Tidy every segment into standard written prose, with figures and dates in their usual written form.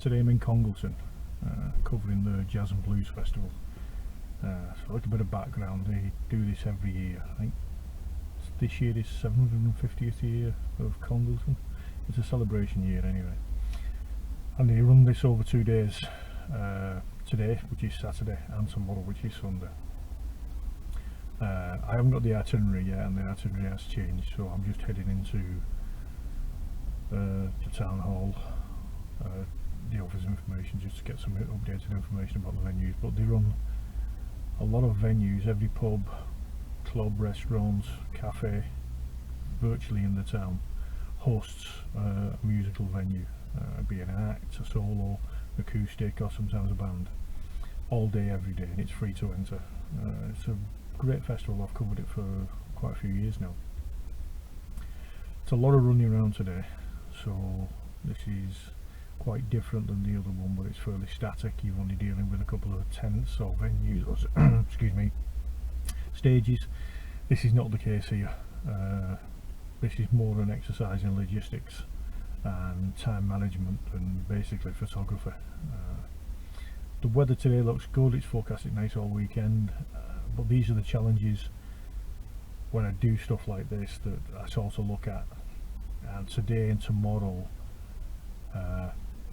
Today I'm in Congleton, covering the Jazz and Blues Festival. So a little bit of background, they do this every year. I think this year is 750th year of Congleton. It's a celebration year anyway. And they run this over 2 days, today, which is Saturday, and tomorrow, which is Sunday. I haven't got the itinerary yet, and the itinerary has changed, so I'm just heading into the town hall, the office information, just to get some updated information about the venues. But they run a lot of venues, every pub, club, restaurant, cafe, virtually in the town hosts a musical venue, be it an act, a solo, acoustic, or sometimes a band, all day every day, and it's free to enter. It's a great festival. I've covered it for quite a few years now. It's a lot of running around today, so this is quite different than the other one, but it's fairly static. You're only dealing with a couple of tents or venues or excuse me, stages. This is not the case here. This is more an exercise in logistics and time management and basically photography. The weather today looks good. It's forecasted nice all weekend, but these are the challenges when I do stuff like this that I sort of look at. And today and tomorrow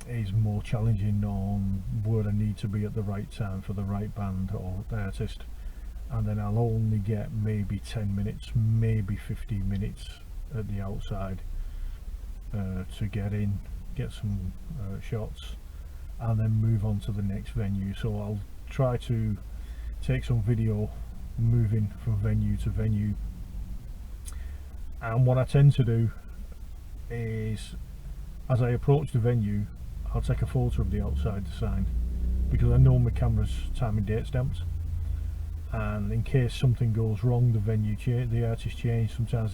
is more challenging on where I need to be at the right time for the right band or artist, and then I'll only get maybe 10 minutes, maybe 15 minutes at the outside to get in, get some shots, and then move on to the next venue. So I'll try to take some video moving from venue to venue, and what I tend to do is, as I approach the venue, I'll take a photo of the outside sign, because I know my camera's time and date stamped, and in case something goes wrong, the venue the artist change, sometimes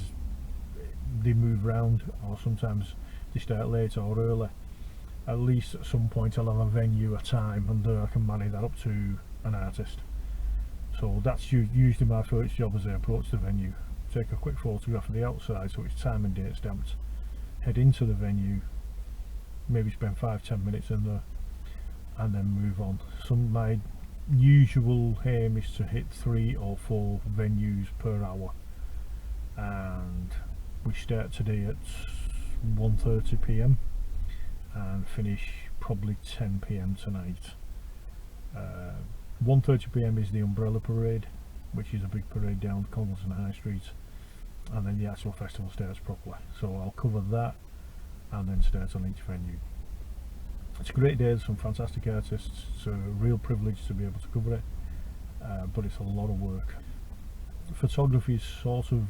they move around, or sometimes they start late or early. At least at some point I'll have a venue, a time, and I can manage that up to an artist. So that's usually my first job as I approach the venue. Take a quick photograph of the outside so it's time and date stamped, head into the venue, maybe spend 5-10 minutes in there, and then move on. My usual aim is to hit 3 or 4 venues per hour, and we start today at 1:30 p.m. and finish probably 10 p.m. tonight. 1:30 p.m. is the Umbrella Parade, which is a big parade down Congleton High Street, and then the actual festival starts properly. So I'll cover that and then start on each venue. It's a great day, there's some fantastic artists. It's a real privilege to be able to cover it, but it's a lot of work. Photography is sort of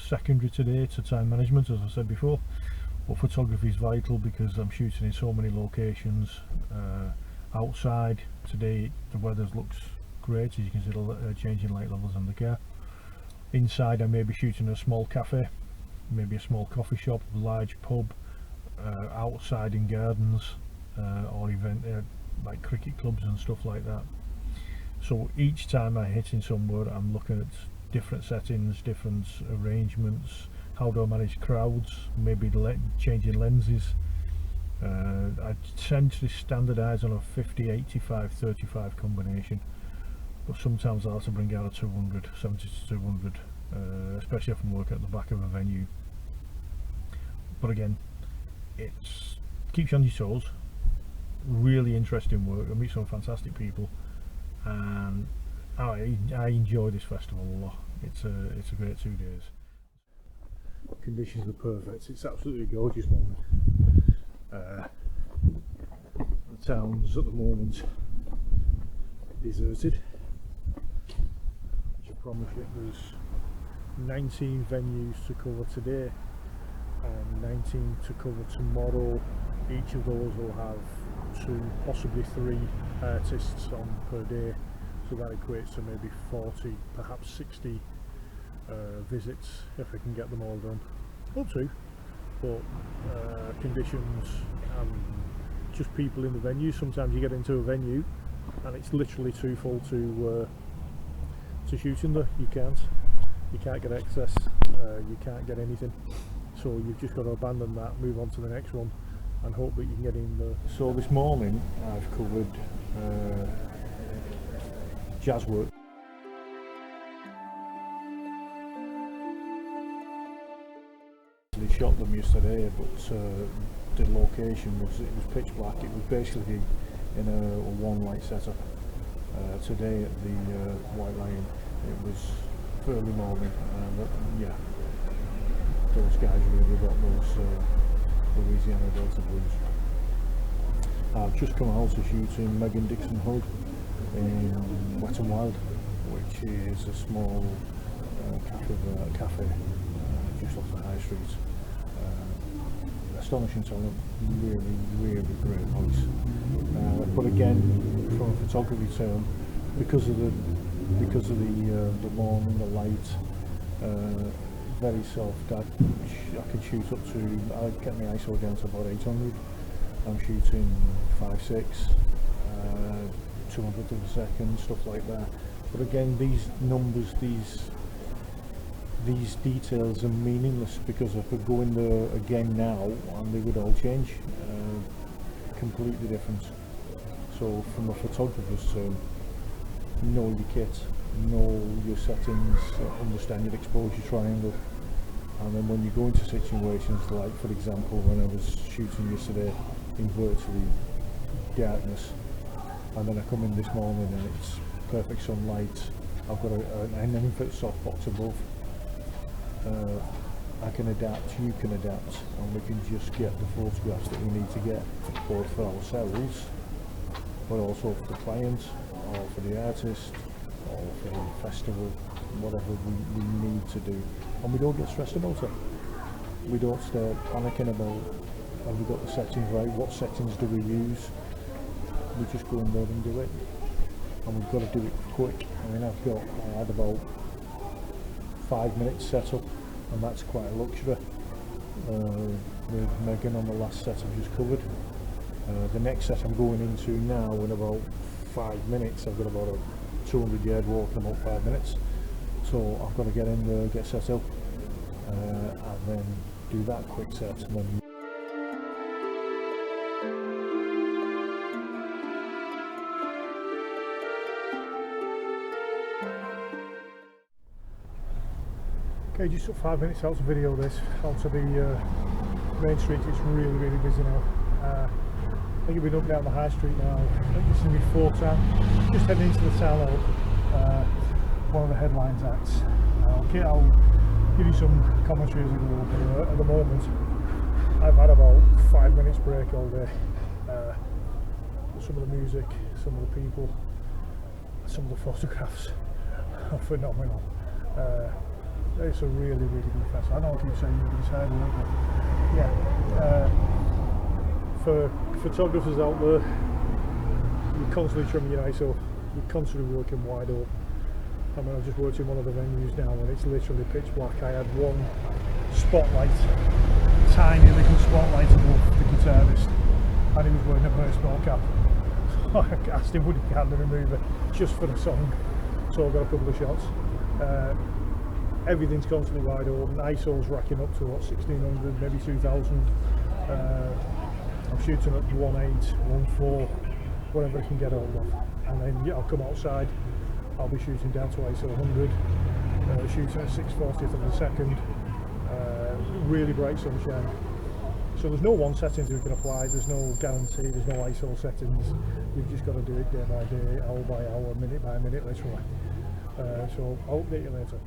secondary today to time management, as I said before, but photography is vital because I'm shooting in so many locations. Outside today the weather looks great, as you can see the changing light levels in the car. Inside I may be shooting a small cafe, maybe a small coffee shop, a large pub, outside in gardens, or event like cricket clubs and stuff like that. So each time I hit in somewhere, I'm looking at different settings, different arrangements. How do I manage crowds? Maybe changing lenses. I tend to standardise on a 50-85-35 combination, but sometimes I'll have to bring out a 200, 70 to 200, especially if I'm working at the back of a venue. But again, it keeps you on your toes. Really interesting work. I meet some fantastic people, and I enjoy this festival a lot. It's a great 2 days. Conditions are perfect. It's absolutely gorgeous morning. The town's at the moment deserted. I promise you, there's 19 venues to cover today and 19 to cover tomorrow. Each of those will have 2, possibly 3 artists on per day, so that equates to maybe 40, perhaps 60 visits if I can get them all done. Up to, but conditions and just people in the venue. Sometimes you get into a venue and it's literally too full to shoot in there. You can't get access, you can't get anything, so you've just got to abandon that, move on to the next one, and hope that you can get in there. So this morning I've covered jazz work. They shot them yesterday, but the location was pitch black. It was basically in a one light setup. Today at the White Lion it was early morning, but yeah, those guys really got those Louisiana Delta blues. I've just come out to shooting Megan Dixon Hug in Wet n Wild, which is a small cafe just off the high street. Astonishing talent, really great voice. But again, from a photography term, because of the morning, the light, very soft. I can shoot up to, I get my ISO down to about 800. I'm shooting 5.6, 200th of a second, stuff like that. But again, these numbers, these details are meaningless, because I could go in there again now and they would all change, completely different. So from a photographer's term, know your kit, know your settings, understand your exposure triangle, and then when you go into situations like, for example, when I was shooting yesterday in virtually darkness, and then I come in this morning and it's perfect sunlight, I've got an infinite softbox above, I can adapt, you can adapt, and we can just get the photographs that we need to get, both for ourselves but also for the client, or for the artist, or for the festival, whatever we need to do. And we don't get stressed about it. We don't start panicking about, have we got the settings right, what settings do we use? We just go in there and do it, and we've got to do it quick. I mean, I had about 5 minutes set up, and that's quite a luxury. With Megan on the last set I've just covered. The next set I'm going into now in about 5 minutes. I've got about a 200-yard walk in about 5 minutes, so I've got to get in there, get set up, and then do that quick set, and then okay, just took 5 minutes out to video this, out to the main street. It's really busy now. I think we've been up down the high street now. I think this is before town. Just heading into the town hall, one of the headlines acts. I'll give you some commentary as we go, but at the moment I've had about 5 minutes break all day. Some of the music, some of the people, some of the photographs are phenomenal. It's a really good festival. I know I keep saying you're inside work, but yeah. For photographers out there, you're constantly trimming your ISO, you're constantly working wide up. I mean, I've just worked in one of the venues now and it's literally pitch black. I had one spotlight, tiny little spotlight above the guitarist, and he was wearing a baseball cap. So I asked him would he kindly remove it just for the song, so I got a couple of shots. Everything's constantly wide open, ISO's racking up to what, 1600, maybe 2000. I'm shooting at 1.8, 1.4, whatever I can get hold of, and then yeah, I'll come outside, I'll be shooting down to ISO 100, shooting at 6/40th of a second, really bright sunshine. So there's no one settings we can apply, there's no guarantee, there's no ISO settings, you've just got to do it day by day, hour by hour, minute by minute literally. So I'll update you later.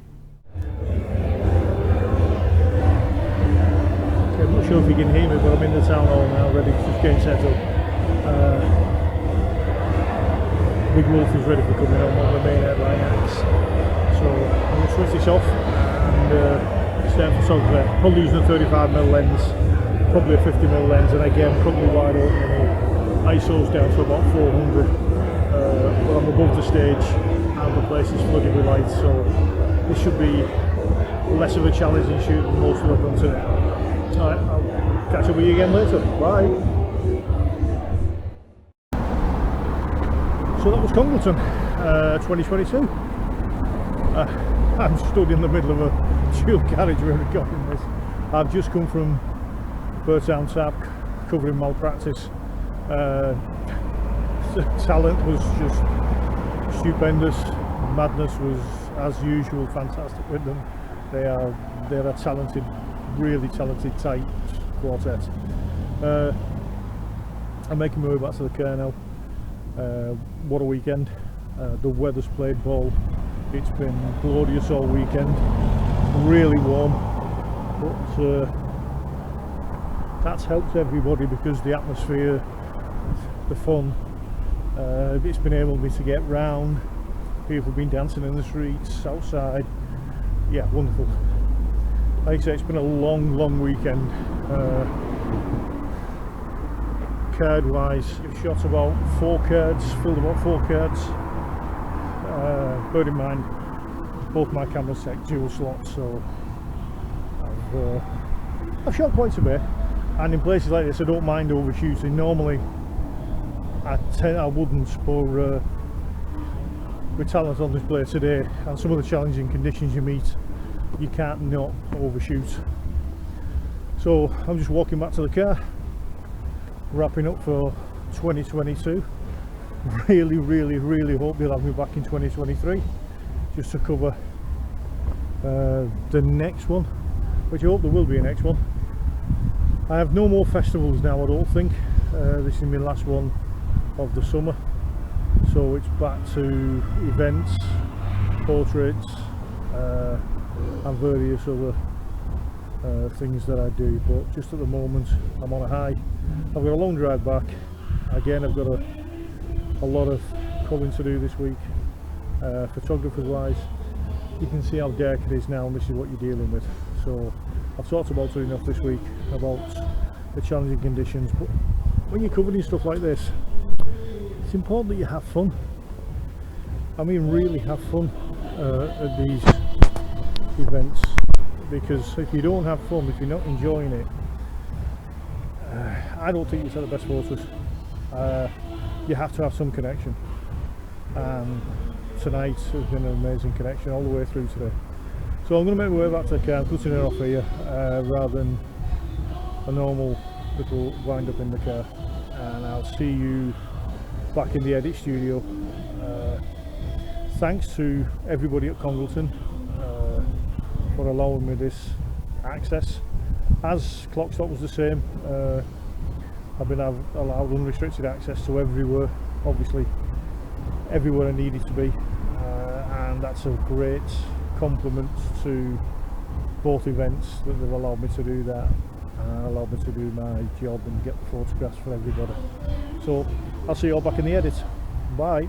Okay, I'm not sure if you can hear me, but I'm in the town hall now, ready to just get set up. Big Wolf is ready for coming on, one of the main headline acts. So I'm going to switch this off and start photography. Probably using a 35mm lens, probably a 50mm lens, and again probably wide open. ISO's down to about 400, but I'm above the stage and the place is flooded with lights, so this should be less of a challenging shoot than most of them today. Alright, I'll catch up with you again later. Bye! So that was Congleton 2022. I'm stood in the middle of a dual carriageway recording this. I've just come from Birdtown Tap, covering malpractice. The talent was just stupendous. Madness was, as usual, fantastic with them. They're a talented, really talented, tight quartet. I'm making my way back to the car now. What a weekend. The weather's played ball. It's been glorious all weekend, really warm, but that's helped everybody because the atmosphere, the fun, it's been able me to get round. People have been dancing in the streets, outside. Yeah, wonderful. Like I say, it's been a long weekend. Card wise, I've shot about 4 cards, filled about 4 cards. Bear in mind, both my cameras take dual slots, so I've shot quite a bit. And in places like this, I don't mind overshooting. Normally, I wouldn't, but with talent on display today and some of the challenging conditions you meet, you can't not overshoot. So I'm just walking back to the car, wrapping up for 2022. Really hope they'll have me back in 2023 just to cover the next one, which I hope there will be a next one. I have no more festivals now, I don't think. This is my last one of the summer, so it's back to events, portraits, and various other things that I do, but just at the moment I'm on a high. I've got a long drive back. Again, I've got a lot of culling to do this week. Photographers wise, you can see how dark it is now, and this is what you're dealing with. So I've talked about it enough this week about the challenging conditions, but when you're covering stuff like this, it's important that you have fun. I mean, really have fun at these events, because if you don't have fun, if you're not enjoying it, I don't think you take the best photos. You have to have some connection, and tonight has been an amazing connection all the way through today. So I'm going to make my way back to the car. I'm cutting it off here rather than a normal little wind up in the car, and I'll see you back in the edit studio. Thanks to everybody at Congleton for allowing me this access. As Clockstock was the same, I've been allowed unrestricted access to everywhere, obviously everywhere I needed to be, and that's a great compliment to both events that they've allowed me to do that and allowed me to do my job and get the photographs for everybody. So I'll see you all back in the edit. Bye.